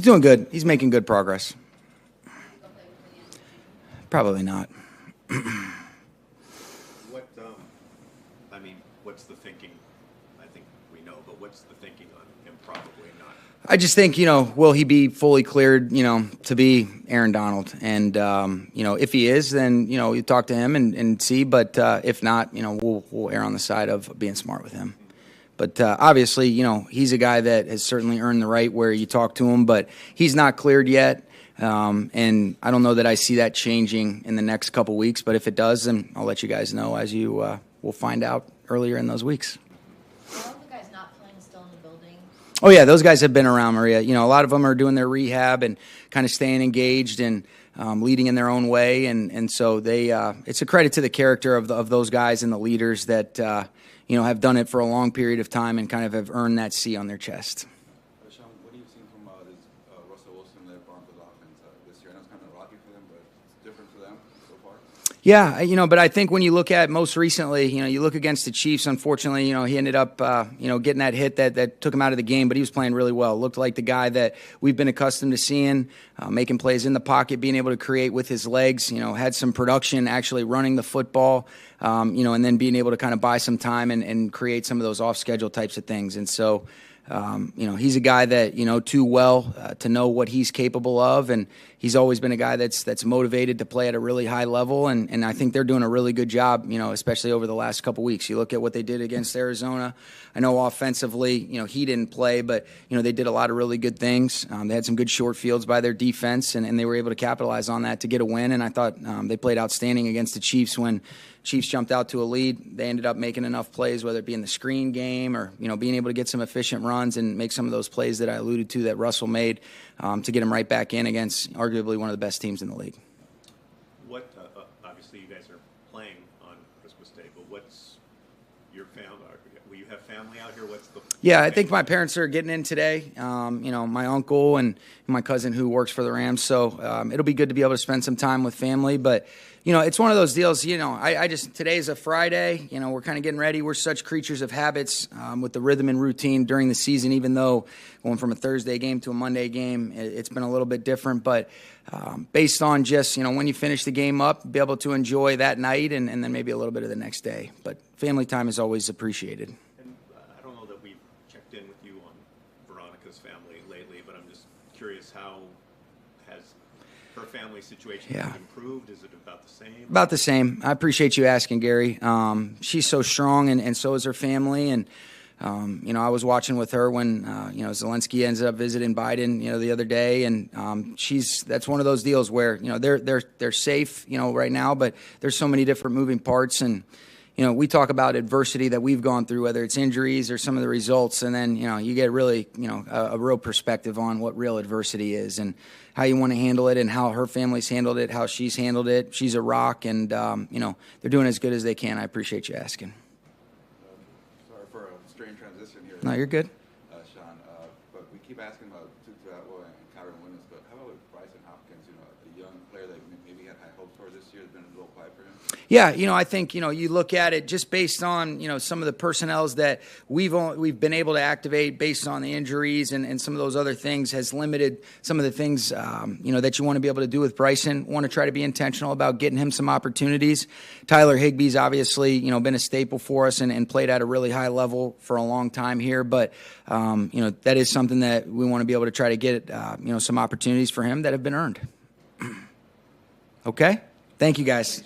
doing good. He's making good progress. Probably not. What's the thinking? I think we know, but what's the thinking on him probably not? I just think, will he be fully cleared, to be Aaron Donald? And, if he is, then, you talk to him and see. But if not, we'll err on the side of being smart with him. But obviously, he's a guy that has certainly earned the right where you talk to him, but he's not cleared yet. And I don't know that I see that changing in the next couple weeks. But if it does, then I'll let you guys know as you will find out earlier in those weeks. All of the guys not playing still in the building? Oh, yeah, those guys have been around, Maria. A lot of them are doing their rehab and kind of staying engaged and leading in their own way. And so they it's a credit to the character of those guys and the leaders that, have done it for a long period of time and kind of have earned that C on their chest. Sean, what have you seen from this Russell Wilson-led Broncos offense this year? I know it's kind of rocky for them, but it's different for them so far. Yeah, but I think when you look at most recently, you look against the Chiefs, unfortunately, he ended up, getting that hit that took him out of the game, but he was playing really well. Looked like the guy that we've been accustomed to seeing, making plays in the pocket, being able to create with his legs, had some production actually running the football, and then being able to kind of buy some time and create some of those off-schedule types of things. And so, he's a guy that, too well to know what he's capable of. And he's always been a guy that's motivated to play at a really high level. And I think they're doing a really good job, especially over the last couple weeks. You look at what they did against Arizona. I know offensively, he didn't play, but, they did a lot of really good things. They had some good short fields by their defense, and they were able to capitalize on that to get a win. And I thought they played outstanding against the Chiefs when Chiefs jumped out to a lead. They ended up making enough plays, whether it be in the screen game or, being able to get some efficient runs and make some of those plays that I alluded to that Russell made to get him right back in against arguably one of the best teams in the league. What, obviously you guys are playing on Christmas Day, but what's your family? Will you have family out here? What's the... Yeah, I think my parents are getting in today. My uncle and my cousin who works for the Rams. So it'll be good to be able to spend some time with family. But, it's one of those deals, today's a Friday. We're kind of getting ready. We're such creatures of habits with the rhythm and routine during the season, even though going from a Thursday game to a Monday game, it's been a little bit different. But based on just, when you finish the game up, be able to enjoy that night and then maybe a little bit of the next day. But family time is always appreciated. I don't know that we've checked in with you on Veronica's family lately, but I'm just curious, how has her family situation improved? Is it about the same? About the same. I appreciate you asking, Gary. She's so strong, and so is her family. And, I was watching with her when, Zelensky ends up visiting Biden, the other day. And that's one of those deals where, they're safe, right now, but there's so many different moving parts. And, we talk about adversity that we've gone through, whether it's injuries or some of the results, and then, you get really, a real perspective on what real adversity is and how you want to handle it and how her family's handled it, how she's handled it. She's a rock, and, they're doing as good as they can. I appreciate you asking. Sorry for a strange transition here. No, you're good. Sean, but we keep asking about Tutu Atwell and Kyron Williams, but how about with Bryson Hopkins, a young player that maybe had high hopes for this year, has been a little quiet for him? Yeah, I think, you look at it just based on, some of the personnels that we've been able to activate based on the injuries and some of those other things has limited some of the things, that you want to be able to do with Bryson. Want to try to be intentional about getting him some opportunities. Tyler Higbee's obviously, been a staple for us and played at a really high level for a long time here. But, that is something that we want to be able to try to get, some opportunities for him that have been earned. Okay? Thank you, guys.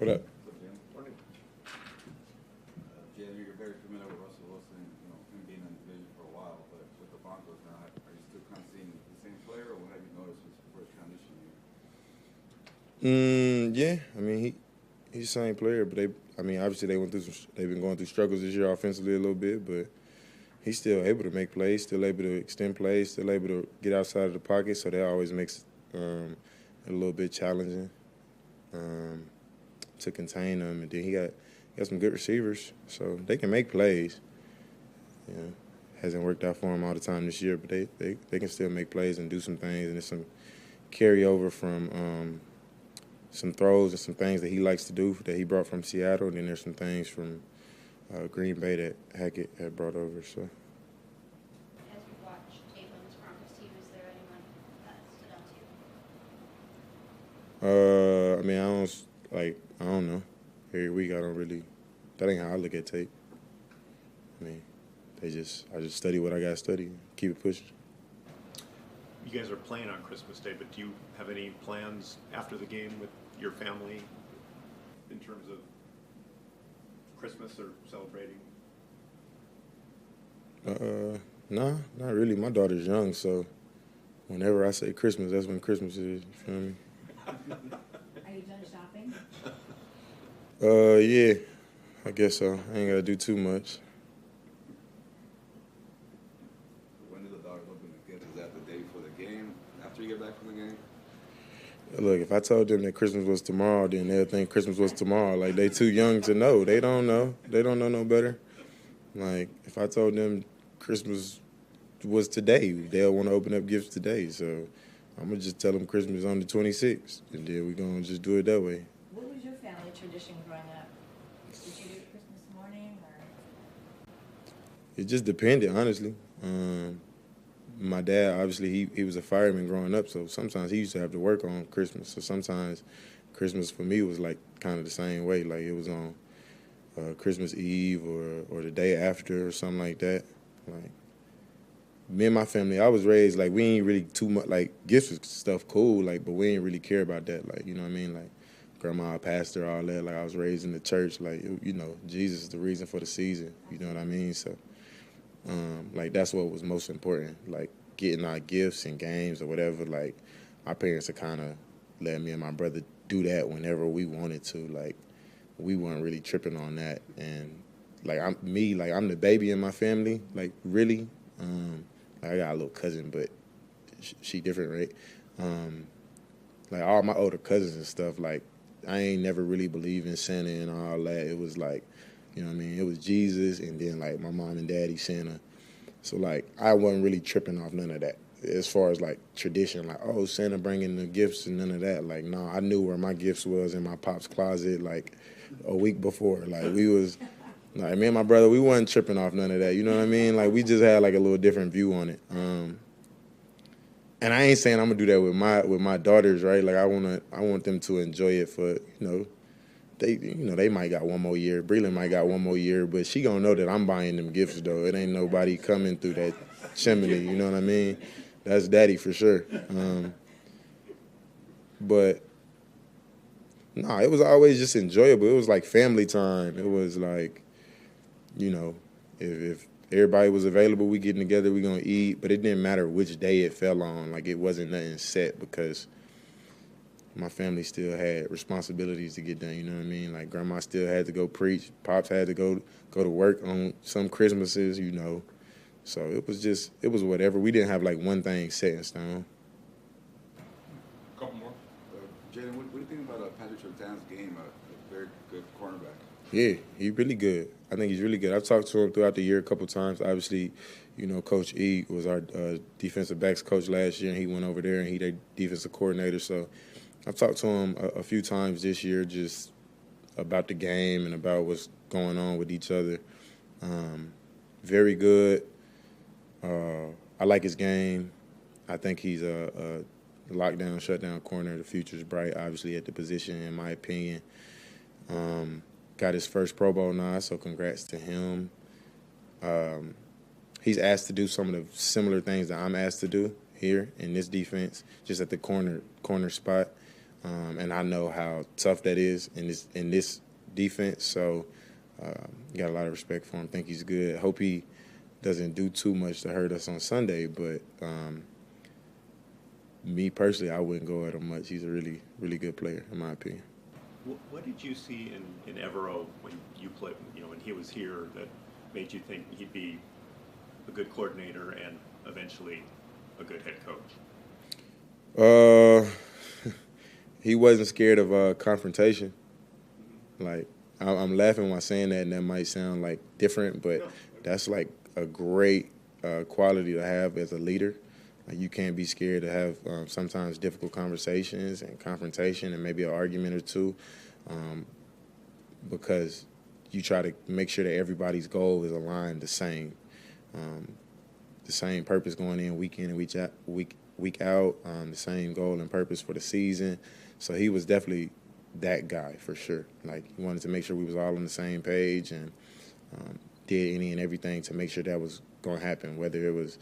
What up? Morning. Jay, you're very familiar with Russell Wilson, him being in the division for a while, but with the Broncos now, are you still kind of seeing the same player, or what have you noticed for his transition year? Yeah. I mean, he's the same player, but obviously they've been going through struggles this year offensively a little bit, but he's still able to make plays, still able to extend plays, still able to get outside of the pocket, so that always makes it a little bit challenging to contain them. And then he got some good receivers, so they can make plays. Hasn't worked out for him all the time this year, but they can still make plays and do some things, and there's some carryover from some throws and some things that he likes to do that he brought from Seattle, and then there's some things from Green Bay that Hackett had brought over. So. As you watch tape on this Broncos team, is there anyone that stood out to you? I don't know. Every week that ain't how I look at tape. I just study what I got to study, keep it pushing. You guys are playing on Christmas Day, but do you have any plans after the game with your family in terms of Christmas or celebrating? Nah, not really. My daughter's young, so whenever I say Christmas, that's when Christmas is. You feel me? Are you done shopping? Yeah, I guess so. I ain't got to do too much. When did the dog open the gift? Is that the day before the game, after you get back from the game? Look, if I told them that Christmas was tomorrow, then they'll think Christmas was tomorrow. Like, they too young to know. They don't know. They don't know no better. Like, if I told them Christmas was today, they'll want to open up gifts today. So I'm going to just tell them Christmas on the 26th, and then we're going to just do it that way. What was your family tradition growing up? Did you do it Christmas morning or? It just depended, honestly. My dad, obviously, he was a fireman growing up, so sometimes he used to have to work on Christmas. So sometimes Christmas for me was like kind of the same way. Like it was on Christmas Eve or the day after or something like that. Like me and my family, I was raised like we ain't really too much like gifts and stuff cool, like, but we ain't really care about that. Like, you know what I mean? Like grandma, pastor, all that. Like I was raised in the church. Like, Jesus is the reason for the season. You know what I mean? So. Like that's what was most important, like getting our gifts and games or whatever. Like our parents are kind of let me and my brother do that whenever we wanted to. Like we weren't really tripping on that. And like I'm the baby in my family. Like really, like I got a little cousin, but she different, right? Like all my older cousins and stuff. Like I ain't never really believed in Santa and all that. It was like. You know what I mean? It was Jesus and then, like, my mom and daddy, Santa. So, like, I wasn't really tripping off none of that. As far as, like, tradition, like, oh, Santa bringing the gifts and none of that. Like, no, I knew where my gifts was in my pop's closet, like, a week before. Like, like, me and my brother, we wasn't tripping off none of that. You know what I mean? Like, we just had, like, a little different view on it. And I ain't saying I'm going to do that with my daughters, right? Like, I want them to enjoy it for, they might got one more year. Breland might got one more year, but she gonna know that I'm buying them gifts though. It ain't nobody coming through that chimney. You know what I mean? That's daddy for sure. But no, it was always just enjoyable. It was like family time. It was like, if everybody was available, we getting together, we gonna eat. But it didn't matter which day it fell on. Like it wasn't nothing set because. My family still had responsibilities to get done, you know what I mean? Like, grandma still had to go preach. Pops had to go to work on some Christmases, So it was whatever. We didn't have, like, one thing set in stone. A couple more. Jalen, what do you think about Patrick Surtain's game? A very good cornerback. Yeah, he's really good. I think he's really good. I've talked to him throughout the year a couple times. Obviously, Coach E was our defensive backs coach last year, and he went over there, and he's their defensive coordinator, so – I've talked to him a few times this year just about the game and about what's going on with each other. Very good. I like his game. I think he's a lockdown, shutdown corner. The future's bright, obviously, at the position, in my opinion. Got his first Pro Bowl nod, so congrats to him. He's asked to do some of the similar things that I'm asked to do here in this defense, just at the corner spot. and I know how tough that is in this defense. So got a lot of respect for him. Think he's good. Hope he doesn't do too much to hurt us on Sunday, but me personally, I wouldn't go at him much. He's a really, really good player, in my opinion. What did you see in Evero when you played, when he was here, that made you think he'd be a good coordinator and eventually a good head coach? He wasn't scared of confrontation. Like, I'm laughing while saying that, and that might sound like different, but that's like a great quality to have as a leader. Like, you can't be scared to have sometimes difficult conversations and confrontation and maybe an argument or two, because you try to make sure that everybody's goal is aligned the same purpose going in week and week out, the same goal and purpose for the season. So he was definitely that guy for sure. Like, he wanted to make sure we was all on the same page and did any and everything to make sure that was going to happen, whether it was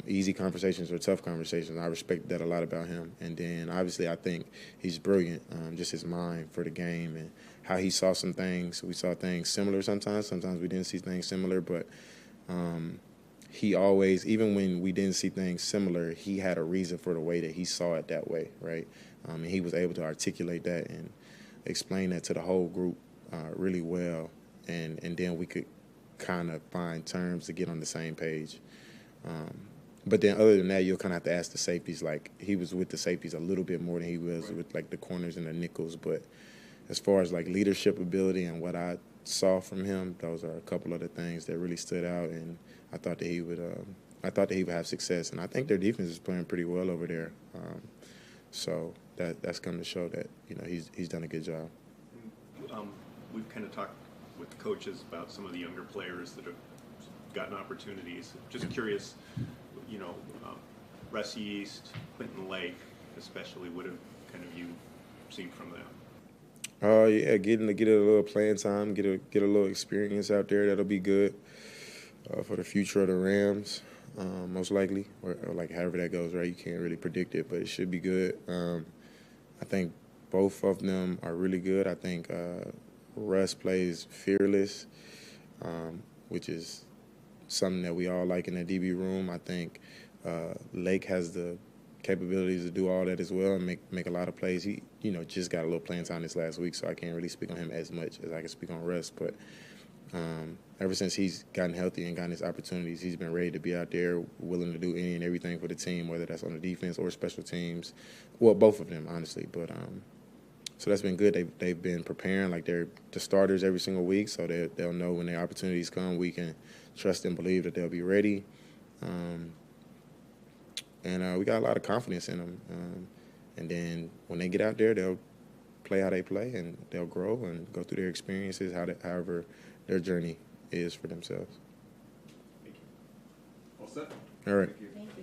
easy conversations or tough conversations. I respect that a lot about him. And then obviously I think he's brilliant, just his mind for the game and how he saw some things. We saw things similar sometimes we didn't see things similar, but he always, even when we didn't see things similar, he had a reason for the way that he saw it that way, right? And he was able to articulate that and explain that to the whole group really well, and then we could kind of find terms to get on the same page. But then other than that, you'll kind of have to ask the safeties. Like, he was with the safeties a little bit more than he was with, like, the corners and the nickels. But as far as, like, leadership ability and what I saw from him, those are a couple of the things that really stood out. And I thought that he would have success. And I think their defense is playing pretty well over there. So that's going to show that, he's done a good job. We've kind of talked with the coaches about some of the younger players that have gotten opportunities. Just curious, Russ East, Quentin Lake, especially, what have kind of you seen from them? Yeah, getting to get a little playing time, get a little experience out there. That'll be good for the future of the Rams, most likely, or like however that goes, right? You can't really predict it, but it should be good. I think both of them are really good. I think Russ plays fearless, which is something that we all like in the DB room. I think Lake has the capabilities to do all that as well and make a lot of plays. He, just got a little playing time this last week, so I can't really speak on him as much as I can speak on Russ. But ever since he's gotten healthy and gotten his opportunities, he's been ready to be out there, willing to do any and everything for the team, whether that's on the defense or special teams. Well, both of them, honestly. But so that's been good. They've been preparing like they're the starters every single week, so they'll know when their opportunities come, we can trust and believe that they'll be ready. And we got a lot of confidence in them. And then when they get out there, they'll play how they play, and they'll grow and go through their experiences, however their journey is for themselves. Thank you. All set? All right. Thank you. Thank you.